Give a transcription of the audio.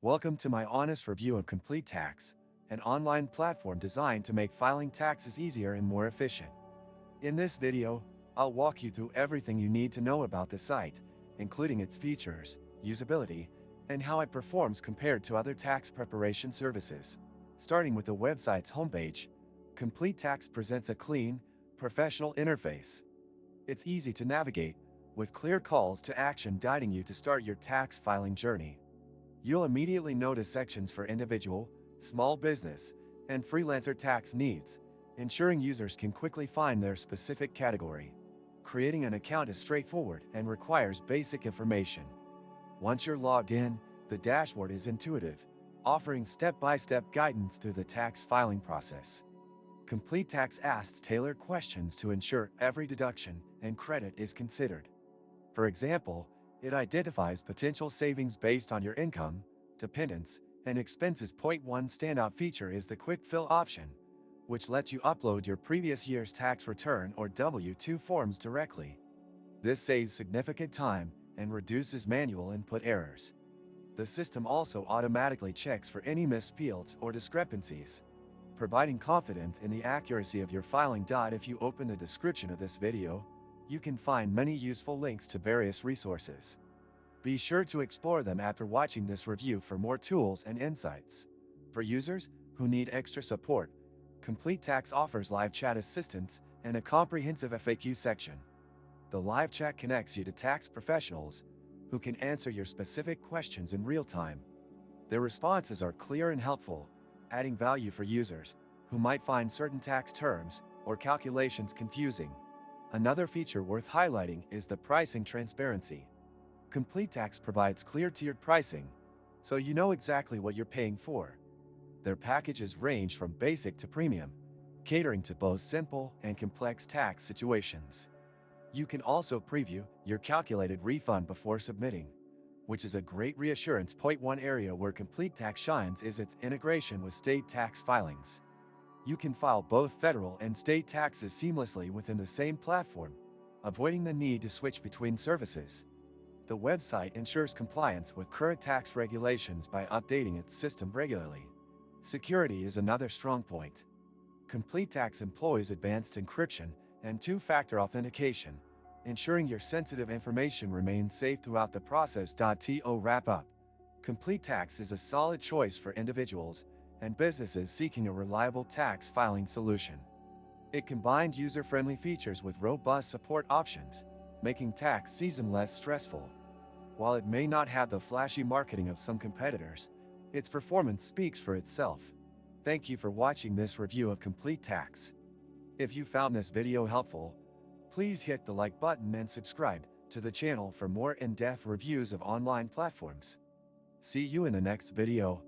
Welcome to my honest review of CompleteTax, an online platform designed to make filing taxes easier and more efficient. In this video, I'll walk you through everything you need to know about the site, including its features, usability, and how it performs compared to other tax preparation services. Starting with the website's homepage, CompleteTax presents a clean, professional interface. It's easy to navigate, with clear calls to action guiding you to start your tax filing journey. You'll immediately notice sections for individual, small business, and freelancer tax needs, ensuring users can quickly find their specific category. Creating an account is straightforward and requires basic information. Once you're logged in, the dashboard is intuitive, offering step-by-step guidance through the tax filing process. CompleteTax asks tailored questions to ensure every deduction and credit is considered. For example, it identifies potential savings based on your income, dependents, and expenses. One standout feature is the quick fill option, which lets you upload your previous year's tax return or W-2 forms directly. This saves significant time and reduces manual input errors. The system also automatically checks for any missed fields or discrepancies, providing confidence in the accuracy of your filing. If you open the description of this video, you can find many useful links to various resources. Be sure to explore them after watching this review for more tools and insights. For users who need extra support, CompleteTax offers live chat assistance and a comprehensive FAQ section. The live chat connects you to tax professionals who can answer your specific questions in real time. Their responses are clear and helpful, adding value for users who might find certain tax terms or calculations confusing. Another feature worth highlighting is the pricing transparency. CompleteTax provides clear tiered pricing, so you know exactly what you're paying for. Their packages range from basic to premium, catering to both simple and complex tax situations. You can also preview your calculated refund before submitting, which is a great reassurance. One area where CompleteTax shines is its integration with state tax filings. You can file both federal and state taxes seamlessly within the same platform, avoiding the need to switch between services. The website ensures compliance with current tax regulations by updating its system regularly. Security is another strong point. CompleteTax employs advanced encryption and two-factor authentication, ensuring your sensitive information remains safe throughout the process. To wrap up, CompleteTax is a solid choice for individuals and businesses seeking a reliable tax filing solution. It combines user-friendly features with robust support options, making tax season less stressful. While it may not have the flashy marketing of some competitors, its performance speaks for itself. Thank you for watching this review of CompleteTax. If you found this video helpful, please hit the like button and subscribe to the channel for more in-depth reviews of online platforms. See you in the next video.